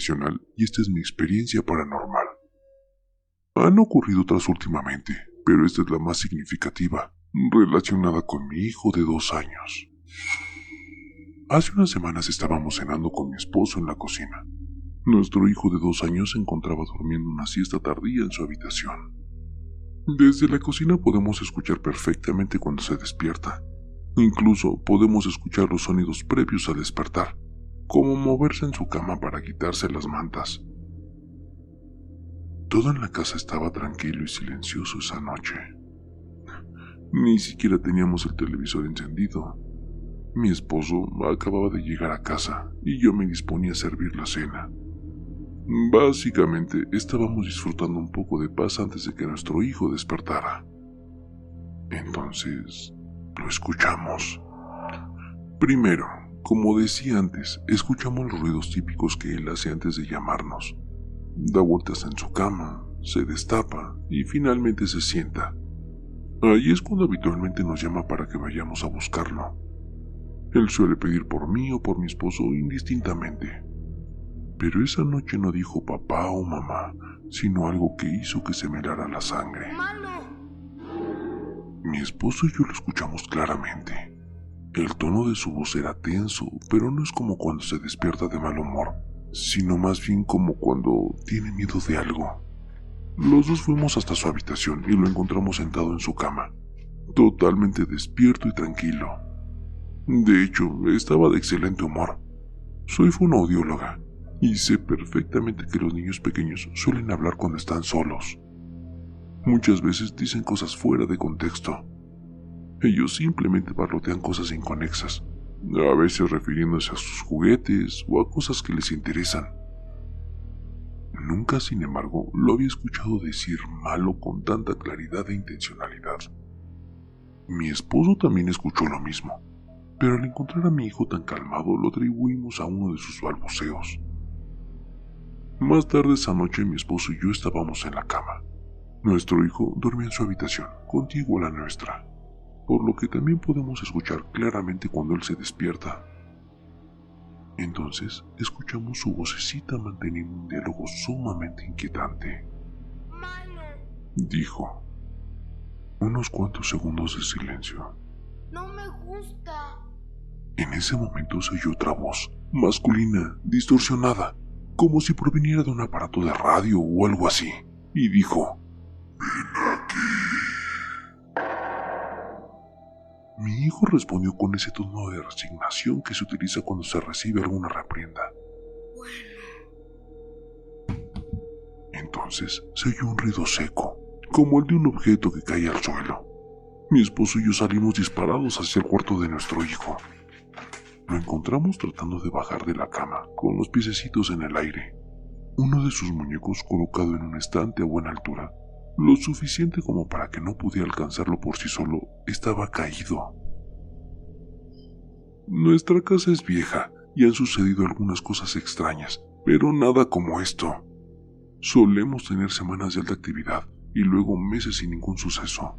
profesional y esta es mi experiencia paranormal. Han ocurrido otras últimamente, pero esta es la más significativa, relacionada con mi hijo de 2 años. Hace unas semanas estábamos cenando con mi esposo en la cocina. Nuestro hijo de 2 años se encontraba durmiendo una siesta tardía en su habitación. Desde la cocina podemos escuchar perfectamente cuando se despierta. Incluso podemos escuchar los sonidos previos al despertar, como moverse en su cama para quitarse las mantas. Todo en la casa estaba tranquilo y silencioso esa noche. Ni siquiera teníamos el televisor encendido. Mi esposo acababa de llegar a casa y yo me disponía a servir la cena. Básicamente estábamos disfrutando un poco de paz antes de que nuestro hijo despertara. Entonces, lo escuchamos. Primero, como decía antes, escuchamos los ruidos típicos que él hace antes de llamarnos. Da vueltas en su cama, se destapa y finalmente se sienta. Ahí es cuando habitualmente nos llama para que vayamos a buscarlo. Él suele pedir por mí o por mi esposo indistintamente. Pero esa noche no dijo papá o mamá, sino algo que hizo que se me helara la sangre. Mi esposo y yo lo escuchamos claramente. El tono de su voz era tenso, pero no es como cuando se despierta de mal humor, sino más bien como cuando tiene miedo de algo. Los dos fuimos hasta su habitación y lo encontramos sentado en su cama, totalmente despierto y tranquilo. De hecho, estaba de excelente humor. Soy fonoaudióloga y sé perfectamente que los niños pequeños suelen hablar cuando están solos. Muchas veces dicen cosas fuera de contexto. Ellos simplemente parlotean cosas inconexas, a veces refiriéndose a sus juguetes o a cosas que les interesan. Nunca, sin embargo, lo había escuchado decir malo con tanta claridad e intencionalidad. Mi esposo también escuchó lo mismo, pero al encontrar a mi hijo tan calmado lo atribuimos a uno de sus balbuceos. Más tarde esa noche mi esposo y yo estábamos en la cama. Nuestro hijo dormía en su habitación, contigua a la nuestra, por lo que también podemos escuchar claramente cuando él se despierta. Entonces escuchamos su vocecita manteniendo un diálogo sumamente inquietante. Malo. Dijo. Unos cuantos segundos de silencio. No me gusta. En ese momento se oyó otra voz, masculina, distorsionada, como si proviniera de un aparato de radio o algo así, y dijo: «Ven aquí». Mi hijo respondió con ese tono de resignación que se utiliza cuando se recibe alguna reprienda. Entonces se oyó un ruido seco, como el de un objeto que cae al suelo. Mi esposo y yo salimos disparados hacia el cuarto de nuestro hijo. Lo encontramos tratando de bajar de la cama, con los piececitos en el aire. Uno de sus muñecos colocado en un estante a buena altura, lo suficiente como para que no pudiera alcanzarlo por sí solo, estaba caído. Nuestra casa es vieja y han sucedido algunas cosas extrañas, pero nada como esto. Solemos tener semanas de alta actividad y luego meses sin ningún suceso.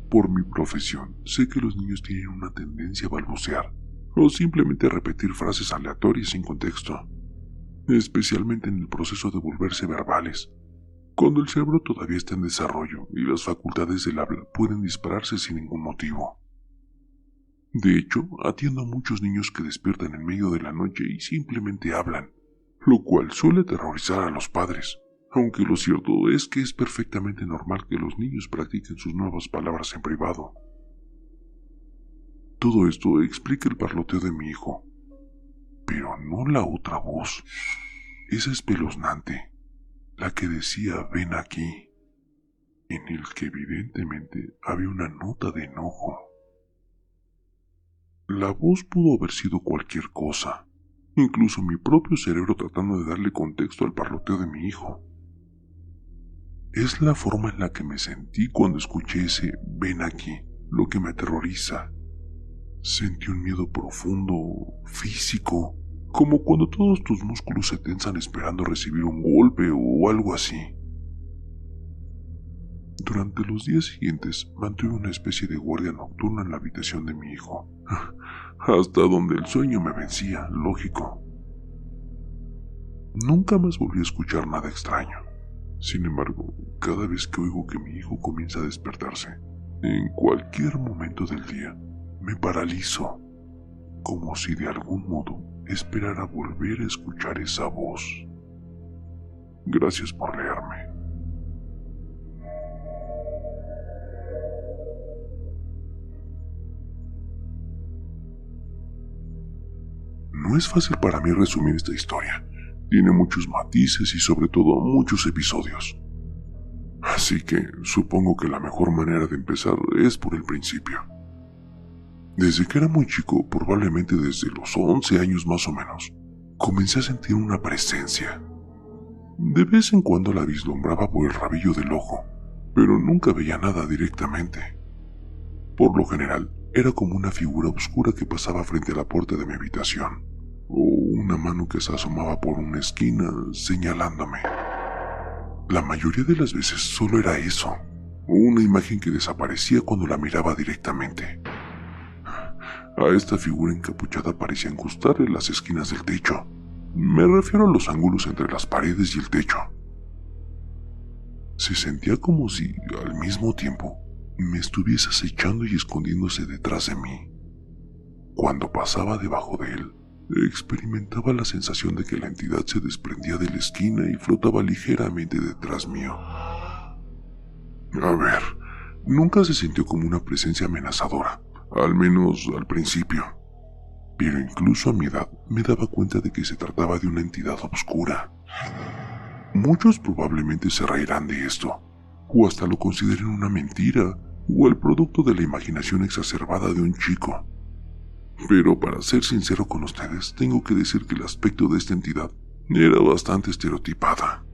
Por mi profesión, sé que los niños tienen una tendencia a balbucear o simplemente a repetir frases aleatorias sin contexto, especialmente en el proceso de volverse verbales, cuando el cerebro todavía está en desarrollo y las facultades del habla pueden dispararse sin ningún motivo. De hecho, atiendo a muchos niños que despiertan en medio de la noche y simplemente hablan, lo cual suele aterrorizar a los padres, aunque lo cierto es que es perfectamente normal que los niños practiquen sus nuevas palabras en privado. Todo esto explica el parloteo de mi hijo, pero no la otra voz, esa espeluznante, la que decía «ven aquí», en el que evidentemente había una nota de enojo. La voz pudo haber sido cualquier cosa, incluso mi propio cerebro tratando de darle contexto al parloteo de mi hijo. Es la forma en la que me sentí cuando escuché ese «ven aquí» lo que me aterroriza. Sentí un miedo profundo, físico, como cuando todos tus músculos se tensan esperando recibir un golpe o algo así. Durante los días siguientes mantuve una especie de guardia nocturna en la habitación de mi hijo, hasta donde el sueño me vencía, lógico. Nunca más volví a escuchar nada extraño. Sin embargo, cada vez que oigo que mi hijo comienza a despertarse, en cualquier momento del día, me paralizo, como si de algún modo esperara volver a escuchar esa voz. Gracias por leerme. No es fácil para mí resumir esta historia. Tiene muchos matices y sobre todo muchos episodios. Así que supongo que la mejor manera de empezar es por el principio. Desde que era muy chico, probablemente desde los 11 años más o menos, comencé a sentir una presencia. De vez en cuando la vislumbraba por el rabillo del ojo, pero nunca veía nada directamente. Por lo general, era como una figura oscura que pasaba frente a la puerta de mi habitación, o una mano que se asomaba por una esquina señalándome. La mayoría de las veces solo era eso, una imagen que desaparecía cuando la miraba directamente. A esta figura encapuchada parecían gustarle las esquinas del techo. Me refiero a los ángulos entre las paredes y el techo. Se sentía como si, al mismo tiempo, me estuviese acechando y escondiéndose detrás de mí. Cuando pasaba debajo de él, experimentaba la sensación de que la entidad se desprendía de la esquina y flotaba ligeramente detrás mío. A ver, nunca se sintió como una presencia amenazadora, al menos al principio. Pero incluso a mi edad me daba cuenta de que se trataba de una entidad oscura. Muchos probablemente se reirán de esto, o hasta lo consideren una mentira, o el producto de la imaginación exacerbada de un chico. Pero para ser sincero con ustedes, tengo que decir que el aspecto de esta entidad era bastante estereotipada.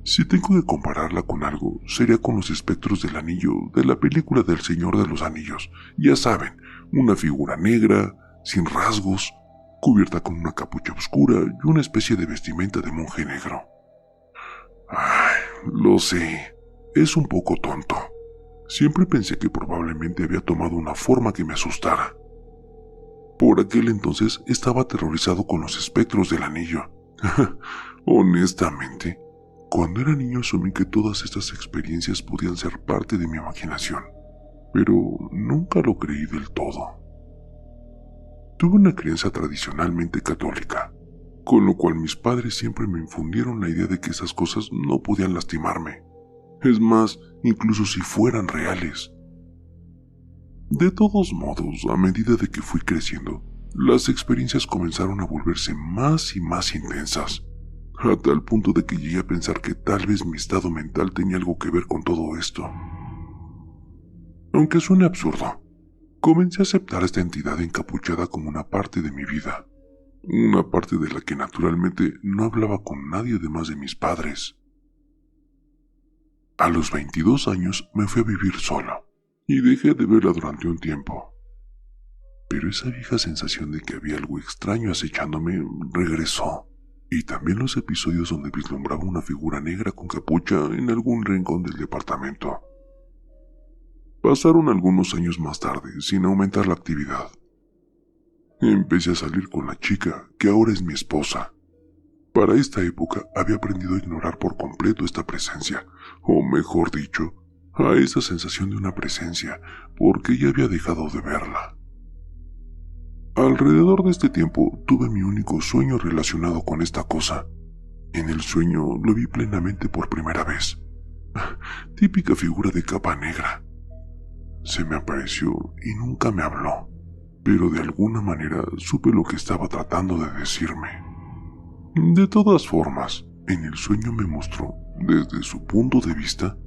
Si tengo que compararla con algo, sería con los espectros del anillo de la película del Señor de los Anillos. Ya saben, una figura negra, sin rasgos, cubierta con una capucha oscura y una especie de vestimenta de monje negro. Ay, lo sé, es un poco tonto. Siempre pensé que probablemente había tomado una forma que me asustara. Por aquel entonces estaba aterrorizado con los espectros del anillo. Honestamente, cuando era niño asumí que todas estas experiencias podían ser parte de mi imaginación, pero nunca lo creí del todo. Tuve una crianza tradicionalmente católica, con lo cual mis padres siempre me infundieron la idea de que esas cosas no podían lastimarme. Es más, incluso si fueran reales. De todos modos, a medida de que fui creciendo, las experiencias comenzaron a volverse más y más intensas, a tal punto de que llegué a pensar que tal vez mi estado mental tenía algo que ver con todo esto. Aunque suene absurdo, comencé a aceptar a esta entidad encapuchada como una parte de mi vida, una parte de la que naturalmente no hablaba con nadie además de mis padres. A los 22 años me fui a vivir solo, y dejé de verla durante un tiempo. Pero esa vieja sensación de que había algo extraño acechándome regresó, y también los episodios donde vislumbraba una figura negra con capucha en algún rincón del departamento. Pasaron algunos años más tarde, sin aumentar la actividad. Empecé a salir con la chica, que ahora es mi esposa. Para esta época había aprendido a ignorar por completo esta presencia, o mejor dicho, a esa sensación de una presencia, porque ya había dejado de verla. Alrededor de este tiempo tuve mi único sueño relacionado con esta cosa. En el sueño lo vi plenamente por primera vez. Típica figura de capa negra. Se me apareció y nunca me habló, pero de alguna manera supe lo que estaba tratando de decirme. De todas formas, en el sueño me mostró, desde su punto de vista,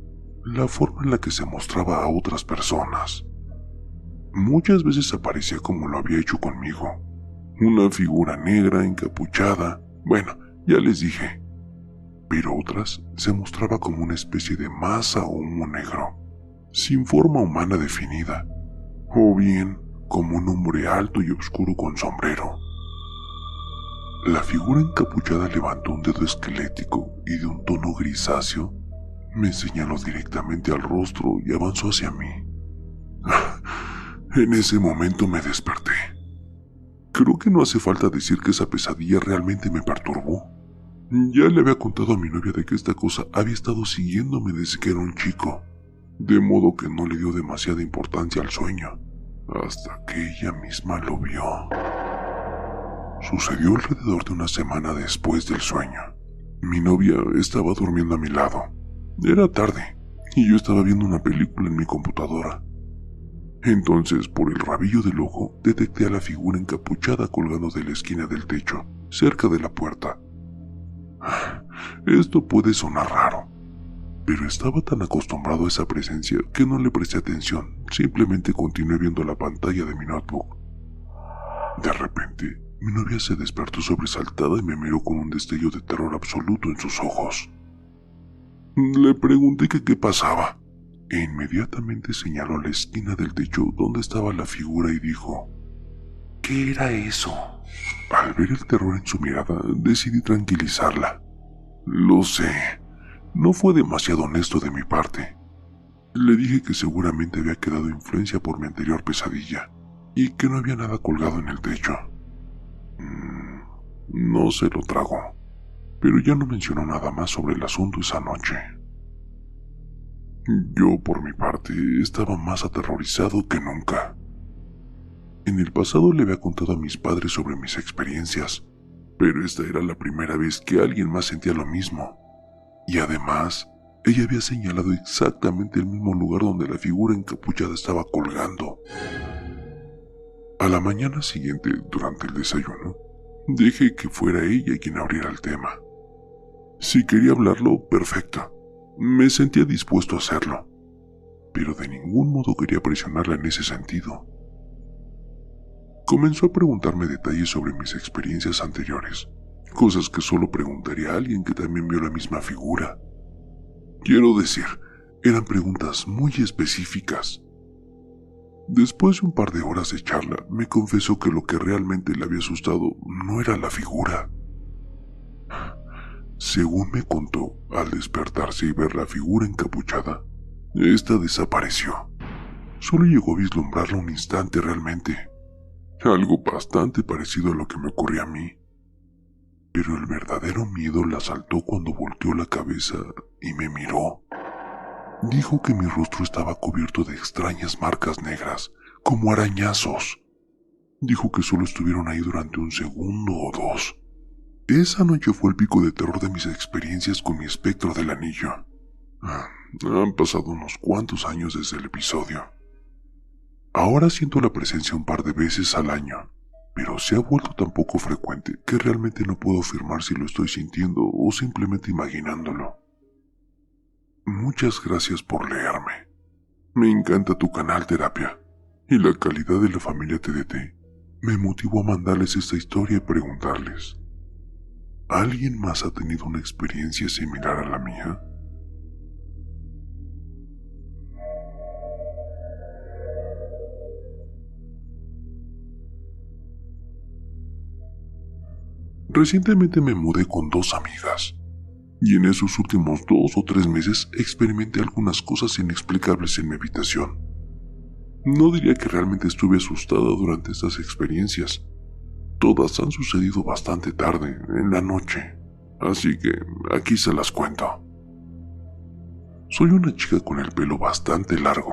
la forma en la que se mostraba a otras personas. Muchas veces aparecía como lo había hecho conmigo, una figura negra encapuchada, bueno, ya les dije, pero otras se mostraba como una especie de masa o humo negro, sin forma humana definida, o bien como un hombre alto y oscuro con sombrero. La figura encapuchada levantó un dedo esquelético y de un tono grisáceo me señaló directamente al rostro y avanzó hacia mí. En ese momento me desperté. Creo que no hace falta decir que esa pesadilla realmente me perturbó. Ya le había contado a mi novia de que esta cosa había estado siguiéndome desde que era un chico, de modo que no le dio demasiada importancia al sueño, hasta que ella misma lo vio. Sucedió alrededor de una semana después del sueño. Mi novia estaba durmiendo a mi lado. Era tarde, y yo estaba viendo una película en mi computadora. Entonces, por el rabillo del ojo, detecté a la figura encapuchada colgando de la esquina del techo, cerca de la puerta. Esto puede sonar raro, pero estaba tan acostumbrado a esa presencia que no le presté atención, simplemente continué viendo la pantalla de mi notebook. De repente, mi novia se despertó sobresaltada y me miró con un destello de terror absoluto en sus ojos. Le pregunté que qué pasaba, e inmediatamente señaló a la esquina del techo donde estaba la figura y dijo: ¿qué era eso? Al ver el terror en su mirada, decidí tranquilizarla. Lo sé, no fue demasiado honesto de mi parte. Le dije que seguramente había quedado influencia por mi anterior pesadilla, y que no había nada colgado en el techo. No se lo tragó, pero ya no mencionó nada más sobre el asunto esa noche. Yo, por mi parte, estaba más aterrorizado que nunca. En el pasado le había contado a mis padres sobre mis experiencias, pero esta era la primera vez que alguien más sentía lo mismo. Y además, ella había señalado exactamente el mismo lugar donde la figura encapuchada estaba colgando. A la mañana siguiente, durante el desayuno, dejé que fuera ella quien abriera el tema. Si quería hablarlo, perfecto. Me sentía dispuesto a hacerlo, pero de ningún modo quería presionarla en ese sentido. Comenzó a preguntarme detalles sobre mis experiencias anteriores, cosas que solo preguntaría a alguien que también vio la misma figura. Quiero decir, eran preguntas muy específicas. Después de un par de horas de charla, me confesó que lo que realmente le había asustado no era la figura. Según me contó, al despertarse y ver la figura encapuchada, esta desapareció. Solo llegó a vislumbrarla un instante realmente. Algo bastante parecido a lo que me ocurría a mí. Pero el verdadero miedo la asaltó cuando volteó la cabeza y me miró. Dijo que mi rostro estaba cubierto de extrañas marcas negras, como arañazos. Dijo que solo estuvieron ahí durante un segundo o dos. Esa noche fue el pico de terror de mis experiencias con mi espectro del anillo. Han pasado unos cuantos años desde el episodio. Ahora siento la presencia un par de veces al año, pero se ha vuelto tan poco frecuente que realmente no puedo afirmar si lo estoy sintiendo o simplemente imaginándolo. Muchas gracias por leerme. Me encanta tu canal Terapia, y la calidad de la familia TDT me motivó a mandarles esta historia y preguntarles: ¿alguien más ha tenido una experiencia similar a la mía? Recientemente me mudé con 2 amigas, y en esos últimos 2 o 3 meses experimenté algunas cosas inexplicables en mi habitación. No diría que realmente estuve asustada durante estas experiencias. Todas han sucedido bastante tarde, en la noche, así que aquí se las cuento. Soy una chica con el pelo bastante largo.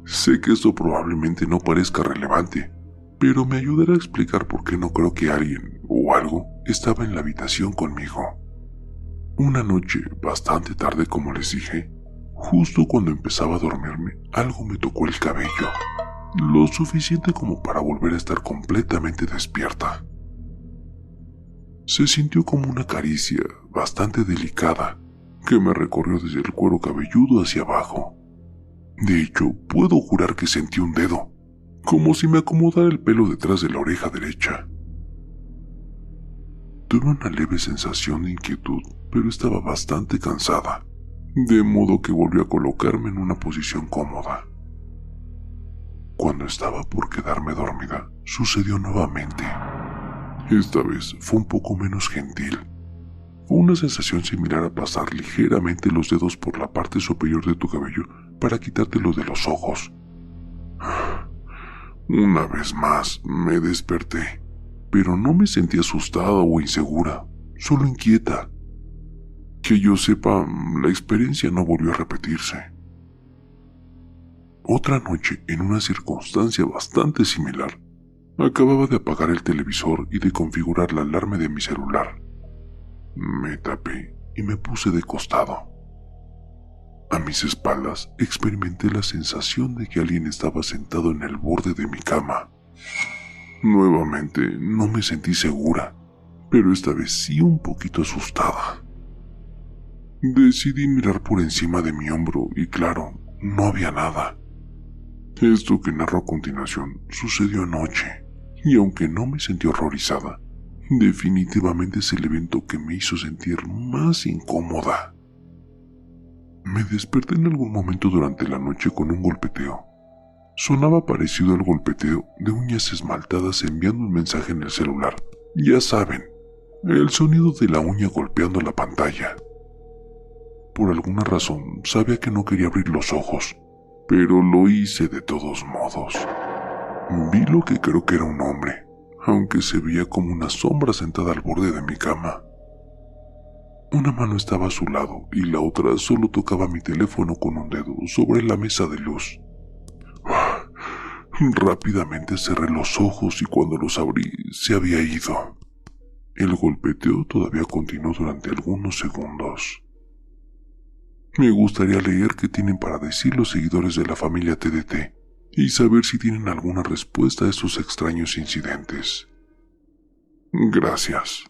Sé que esto probablemente no parezca relevante, pero me ayudará a explicar por qué no creo que alguien o algo estaba en la habitación conmigo. Una noche, bastante tarde como les dije, justo cuando empezaba a dormirme, algo me tocó el cabello, lo suficiente como para volver a estar completamente despierta. Se sintió como una caricia bastante delicada que me recorrió desde el cuero cabelludo hacia abajo. De hecho, puedo jurar que sentí un dedo, como si me acomodara el pelo detrás de la oreja derecha. Tuve una leve sensación de inquietud, pero estaba bastante cansada, de modo que volví a colocarme en una posición cómoda. Cuando estaba por quedarme dormida, sucedió nuevamente. Esta vez fue un poco menos gentil. Fue una sensación similar a pasar ligeramente los dedos por la parte superior de tu cabello para quitártelo de los ojos. Una vez más me desperté, pero no me sentí asustada o insegura. solo inquieta. Que yo sepa, la experiencia no volvió a repetirse. Otra noche, en una circunstancia bastante similar, acababa de apagar el televisor y de configurar la alarma de mi celular. Me tapé y me puse de costado. A mis espaldas experimenté la sensación de que alguien estaba sentado en el borde de mi cama. Nuevamente no me sentí segura, pero esta vez sí un poquito asustada. Decidí mirar por encima de mi hombro y claro, no había nada. Esto que narro a continuación sucedió anoche, y aunque no me sentí horrorizada, definitivamente es el evento que me hizo sentir más incómoda. Me desperté en algún momento durante la noche con un golpeteo. Sonaba parecido al golpeteo de uñas esmaltadas enviando un mensaje en el celular. Ya saben, el sonido de la uña golpeando la pantalla. Por alguna razón sabía que no quería abrir los ojos, pero lo hice de todos modos. Vi lo que creo que era un hombre, aunque se veía como una sombra sentada al borde de mi cama. Una mano estaba a su lado y la otra solo tocaba mi teléfono con un dedo sobre la mesa de luz. Rápidamente cerré los ojos y cuando los abrí se había ido. El golpeteo todavía continuó durante algunos segundos. Me gustaría leer qué tienen para decir los seguidores de la familia TDT y saber si tienen alguna respuesta a esos extraños incidentes. Gracias.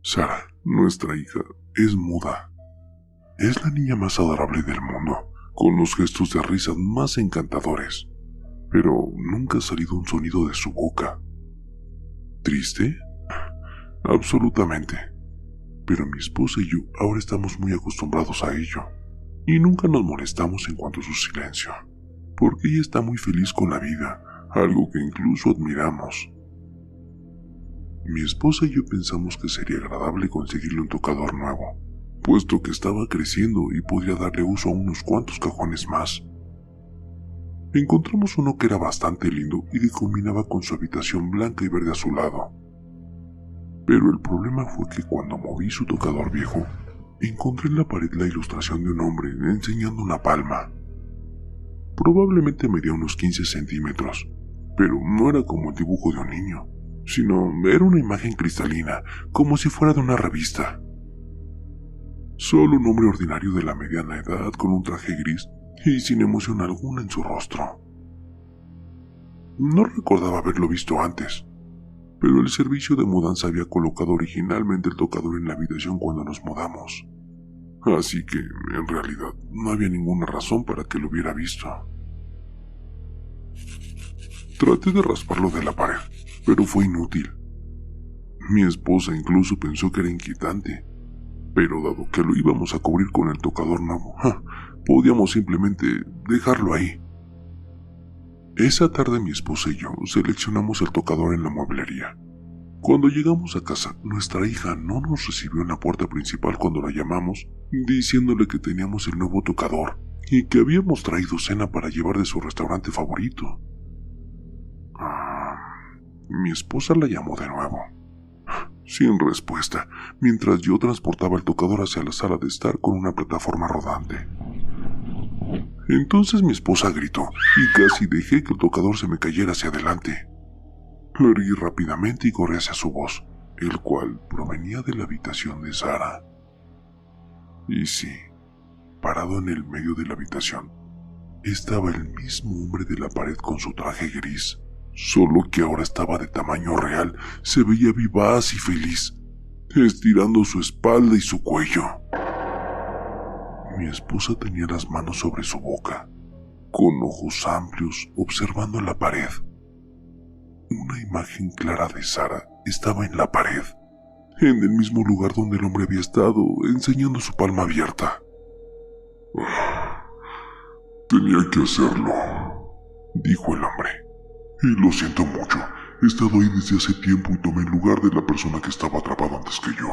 Sara, nuestra hija, es muda. Es la niña más adorable del mundo, con los gestos de risas más encantadores, pero nunca ha salido un sonido de su boca. ¿Triste? Absolutamente. Pero mi esposa y yo ahora estamos muy acostumbrados a ello, y nunca nos molestamos en cuanto a su silencio, porque ella está muy feliz con la vida, algo que incluso admiramos. Mi esposa y yo pensamos que sería agradable conseguirle un tocador nuevo, puesto que estaba creciendo y podría darle uso a unos cuantos cajones más. Encontramos uno que era bastante lindo y que combinaba con su habitación blanca y verde azulado. Pero el problema fue que cuando moví su tocador viejo, encontré en la pared la ilustración de un hombre enseñando una palma. Probablemente medía unos 15 centímetros, pero no era como el dibujo de un niño, sino era una imagen cristalina, como si fuera de una revista. Solo un hombre ordinario de la mediana edad con un traje gris y sin emoción alguna en su rostro. No recordaba haberlo visto antes, pero el servicio de mudanza había colocado originalmente el tocador en la habitación cuando nos mudamos. Así que, en realidad, no había ninguna razón para que lo hubiera visto. Traté de rasparlo de la pared, pero fue inútil. Mi esposa incluso pensó que era inquietante, pero dado que lo íbamos a cubrir con el tocador nuevo, podíamos simplemente dejarlo ahí. Esa tarde mi esposa y yo seleccionamos el tocador en la mueblería. Cuando llegamos a casa, nuestra hija no nos recibió en la puerta principal cuando la llamamos, diciéndole que teníamos el nuevo tocador y que habíamos traído cena para llevar de su restaurante favorito. Mi esposa la llamó de nuevo, sin respuesta, mientras yo transportaba el tocador hacia la sala de estar con una plataforma rodante. Entonces mi esposa gritó y casi dejé que el tocador se me cayera hacia adelante. Lo erguí rápidamente y corrí hacia su voz, el cual provenía de la habitación de Sara. Y sí, parado en el medio de la habitación, estaba el mismo hombre de la pared con su traje gris, solo que ahora estaba de tamaño real, se veía vivaz y feliz, estirando su espalda y su cuello. Mi esposa tenía las manos sobre su boca, con ojos amplios, observando la pared. Una imagen clara de Sara estaba en la pared, en el mismo lugar donde el hombre había estado, enseñando su palma abierta. Tenía que hacerlo, dijo el hombre. Y lo siento mucho, he estado ahí desde hace tiempo y tomé el lugar de la persona que estaba atrapada antes que yo.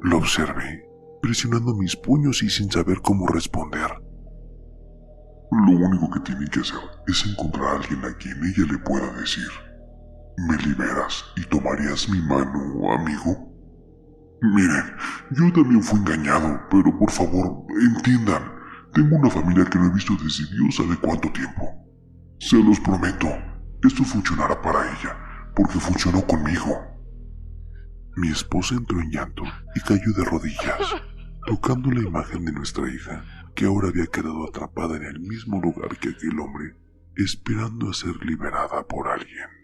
Lo observé, presionando mis puños y sin saber cómo responder. Lo único que tienen que hacer es encontrar a alguien a quien ella le pueda decir: ¿me liberas y tomarías mi mano, amigo? Miren, yo también fui engañado, pero por favor, entiendan. Tengo una familia que no he visto desde Dios sabe cuánto tiempo. Se los prometo, esto funcionará para ella, porque funcionó conmigo. Mi esposa entró en llanto y cayó de rodillas, tocando la imagen de nuestra hija, que ahora había quedado atrapada en el mismo lugar que aquel hombre, esperando a ser liberada por alguien.